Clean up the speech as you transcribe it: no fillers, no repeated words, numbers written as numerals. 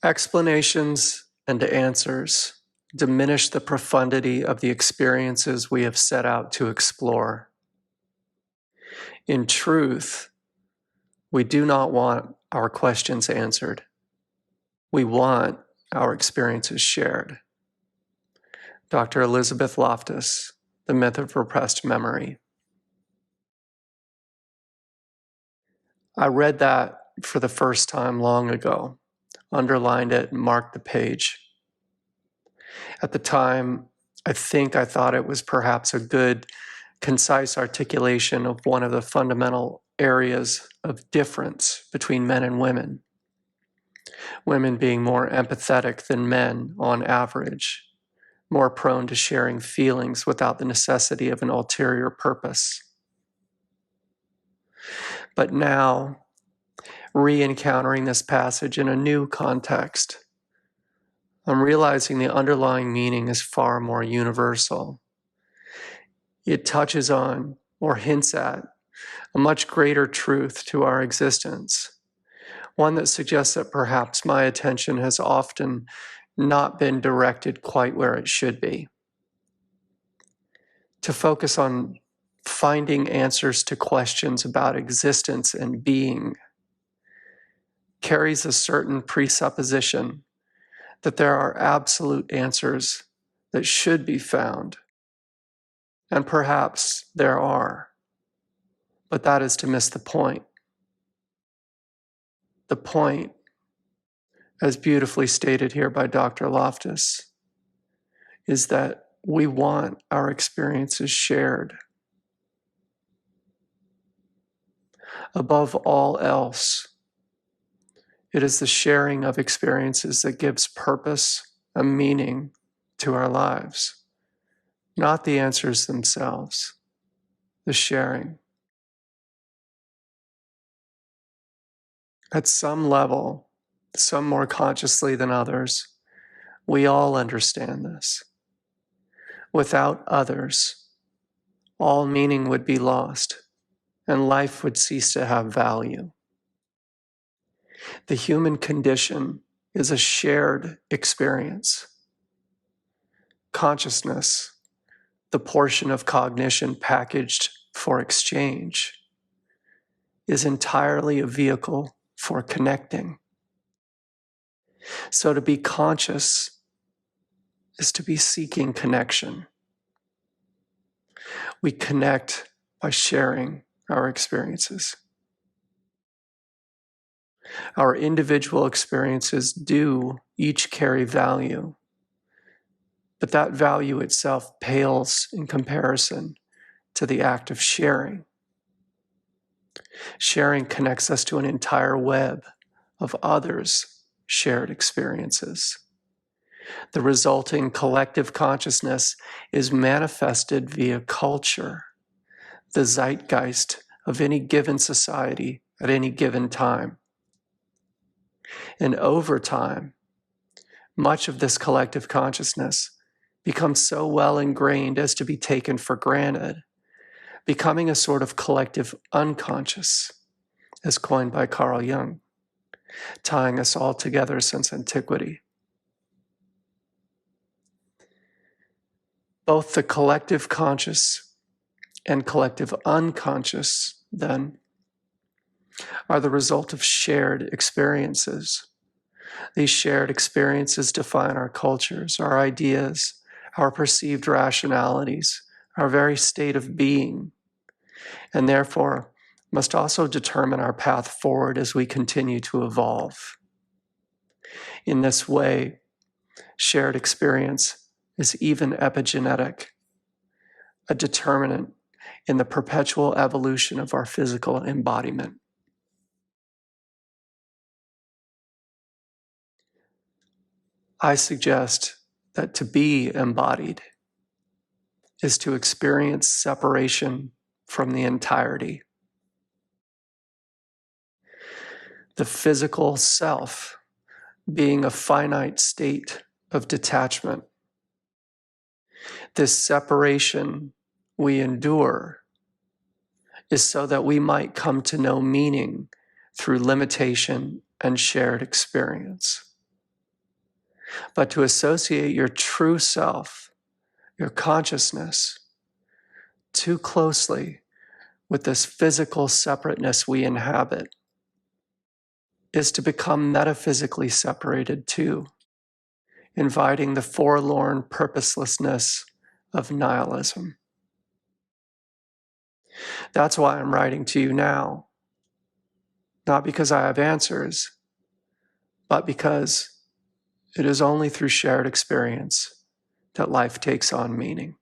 Explanations and answers diminish the profundity of the experiences we have set out to explore. In truth, we do not want our questions answered. We want our experiences shared. Dr. Elizabeth Loftus, The Myth of Repressed Memory. I read that for the first time long ago, underlined it, and marked the page. At the time, I thought it was perhaps a good, concise articulation of one of the fundamental areas of difference between men and women. Women being more empathetic than men on average, more prone to sharing feelings without the necessity of an ulterior purpose. But now, re-encountering this passage in a new context, I'm realizing the underlying meaning is far more universal. It touches on, or hints at, a much greater truth to our existence, one that suggests that perhaps my attention has often not been directed quite where it should be. To focus on finding answers to questions about existence and being carries a certain presupposition that there are absolute answers that should be found. And perhaps there are, but that is to miss the point. The point, as beautifully stated here by Dr. Loftus, is that we want our experiences shared. Above all else, it is the sharing of experiences that gives purpose and meaning to our lives, not the answers themselves, the sharing. At some level, some more consciously than others, we all understand this. Without others, all meaning would be lost, and life would cease to have value. The human condition is a shared experience. Consciousness, the portion of cognition packaged for exchange, is entirely a vehicle for connecting. So to be conscious is to be seeking connection. We connect by sharing our experiences. Our individual experiences do each carry value, but that value itself pales in comparison to the act of sharing. Sharing connects us to an entire web of others' shared experiences. The resulting collective consciousness is manifested via culture, the zeitgeist of any given society at any given time. And over time, much of this collective consciousness becomes so well ingrained as to be taken for granted, becoming a sort of collective unconscious, as coined by Carl Jung, tying us all together since antiquity. Both the collective conscious and collective unconscious, then, are the result of shared experiences. These shared experiences define our cultures, our ideas, our perceived rationalities, our very state of being, and therefore must also determine our path forward as we continue to evolve. In this way, shared experience is even epigenetic, a determinant in the perpetual evolution of our physical embodiment. I suggest that to be embodied is to experience separation from the entirety. The physical self being a finite state of detachment. This separation we endure is so that we might come to know meaning through limitation and shared experience. but to associate your true self, your consciousness, too closely with this physical separateness we inhabit is to become metaphysically separated too, inviting the forlorn purposelessness of nihilism. That's why I'm writing to you now, not because I have answers, but because it is only through shared experience that life takes on meaning.